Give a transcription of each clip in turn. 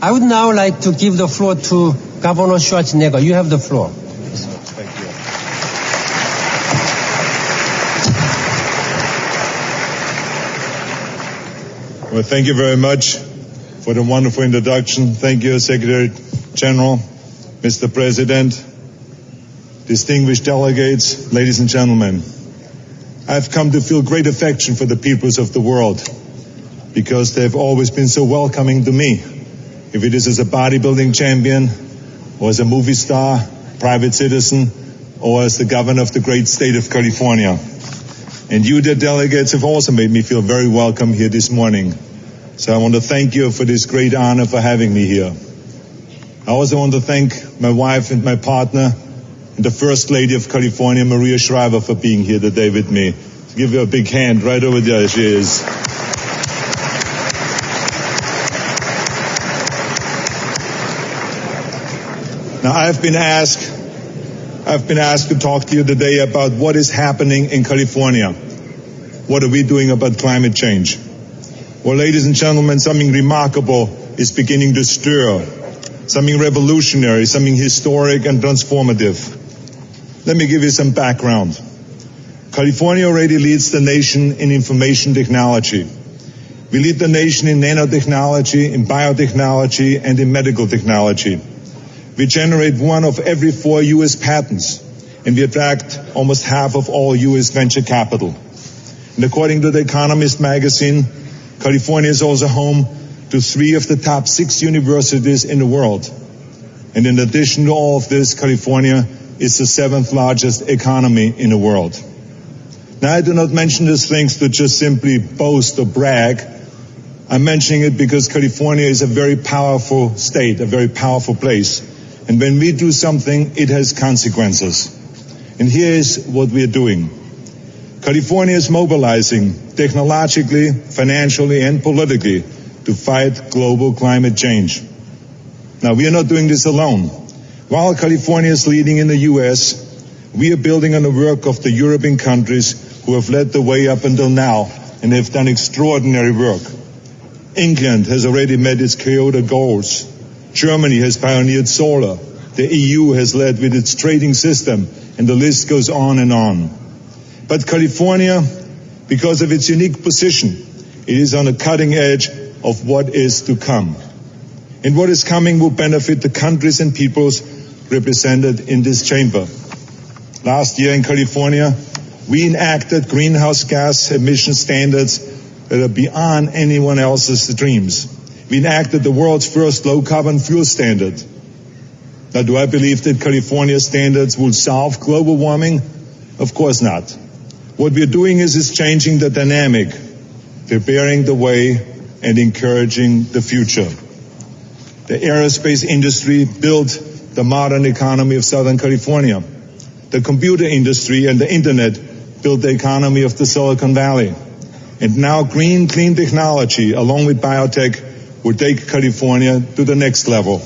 I would now like to give the floor to Governor Schwarzenegger. You have the floor. Thank you. Well, thank you very much for the wonderful introduction. Thank you, Secretary General, Mr. President, distinguished delegates, ladies and gentlemen. I've come to feel great affection for the peoples of the world because they've always been so welcoming to me. If it is as a bodybuilding champion, or as a movie star, private citizen, or as the governor of the great state of California. And you, dear delegates, have also made me feel very welcome here this morning. So I want to thank you for this great honor for having me here. I also want to thank my wife and my partner, and the First Lady of California, Maria Shriver, for being here today with me. Give her a big hand right over there. She is. Now, I've been asked to talk to you today about what is happening in California. What are we doing about climate change? Well, ladies and gentlemen, something remarkable is beginning to stir. Something revolutionary, something historic and transformative. Let me give you some background. California already leads the nation in information technology. We lead the nation in nanotechnology, in biotechnology, and in medical technology. We generate 1 of every 4 U.S. patents, and we attract almost half of all U.S. venture capital. And according to The Economist magazine, California is also home to 3 of the top 6 universities in the world. And in addition to all of this, California is the 7th largest economy in the world. Now, I do not mention these things to just simply boast or brag. I'm mentioning it because California is a very powerful state, a very powerful place. And when we do something, it has consequences. And here is what we are doing. California is mobilizing technologically, financially, and politically to fight global climate change. Now, we are not doing this alone. While California is leading in the U.S., we are building on the work of the European countries who have led the way up until now and have done extraordinary work. England has already met its Kyoto goals. Germany has pioneered solar. The EU has led with its trading system, and the list goes on and on. But California, because of its unique position, it is on the cutting edge of what is to come. And what is coming will benefit the countries and peoples represented in this chamber. Last year in California, we enacted greenhouse gas emission standards that are beyond anyone else's dreams. We enacted the world's first low-carbon fuel standard. Now, do I believe that California's standards will solve global warming? Of course not. What we're doing is changing the dynamic, preparing the way, and encouraging the future. The aerospace industry built the modern economy of Southern California. The computer industry and the internet built the economy of the Silicon Valley. And now green, clean technology, along with biotech, will take California to the next level.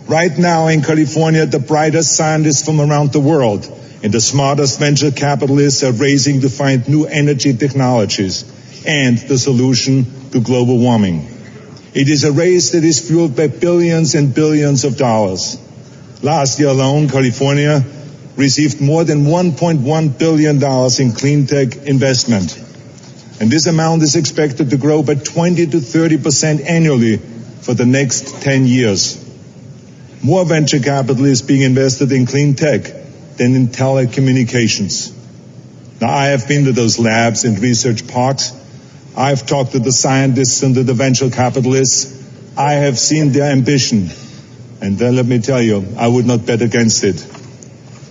Right now in California, the brightest scientists from around the world and the smartest venture capitalists are racing to find new energy technologies and the solution to global warming. It is a race that is fueled by billions and billions of dollars. Last year alone, California received more than $1.1 billion in clean tech investment. And this amount is expected to grow by 20 to 30% annually for the next 10 years. More venture capital is being invested in clean tech than in telecommunications. Now, I have been to those labs and research parks. I've talked to the scientists and to the venture capitalists. I have seen their ambition. And then let me tell you, I would not bet against it.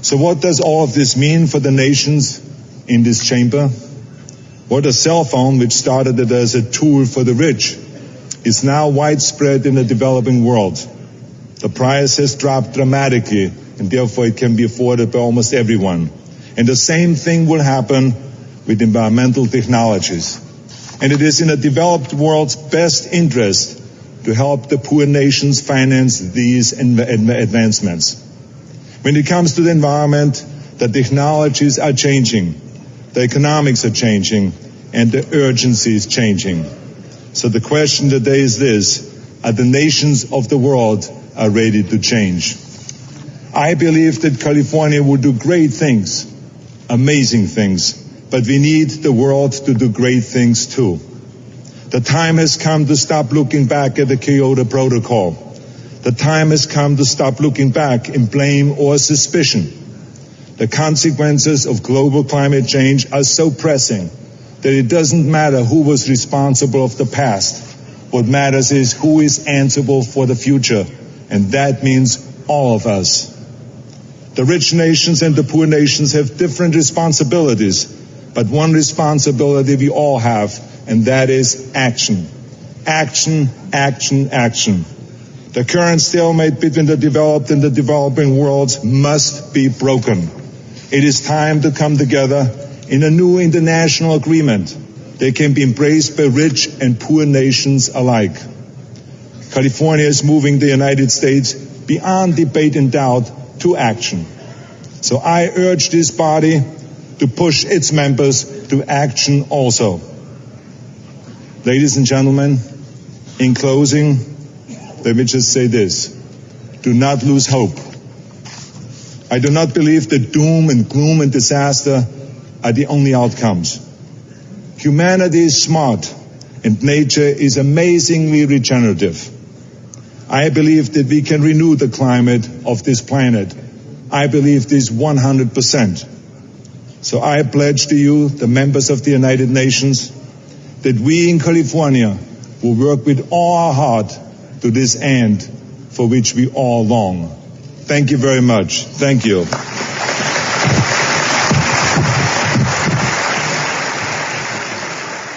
So what does all of this mean for the nations in this chamber? Well, the cell phone, which started as a tool for the rich, is now widespread in the developing world. The price has dropped dramatically, and therefore it can be afforded by almost everyone. And the same thing will happen with environmental technologies. And it is in the developed world's best interest to help the poor nations finance these advancements. When it comes to the environment, the technologies are changing, the economics are changing, and the urgency is changing. So the question today is this: the nations of the world are ready to change. I believe that California will do great things, amazing things, but we need the world to do great things too. The time has come to stop looking back at the Kyoto Protocol. The time has come to stop looking back in blame or suspicion. The consequences of global climate change are so pressing that it doesn't matter who was responsible of the past. What matters is who is answerable for the future, and that means all of us. The rich nations and the poor nations have different responsibilities, but one responsibility we all have, and that is action. Action, action, action. The current stalemate between the developed and the developing worlds must be broken. It is time to come together in a new international agreement that can be embraced by rich and poor nations alike. California is moving the United States beyond debate and doubt to action. So I urge this body to push its members to action also. Ladies and gentlemen, in closing, let me just say this. Do not lose hope. I do not believe that doom and gloom and disaster are the only outcomes. Humanity is smart, and nature is amazingly regenerative. I believe that we can renew the climate of this planet. I believe this 100%. So I pledge to you, the members of the United Nations, that we in California will work with all our heart to this end for which we all long. Thank you very much. Thank you.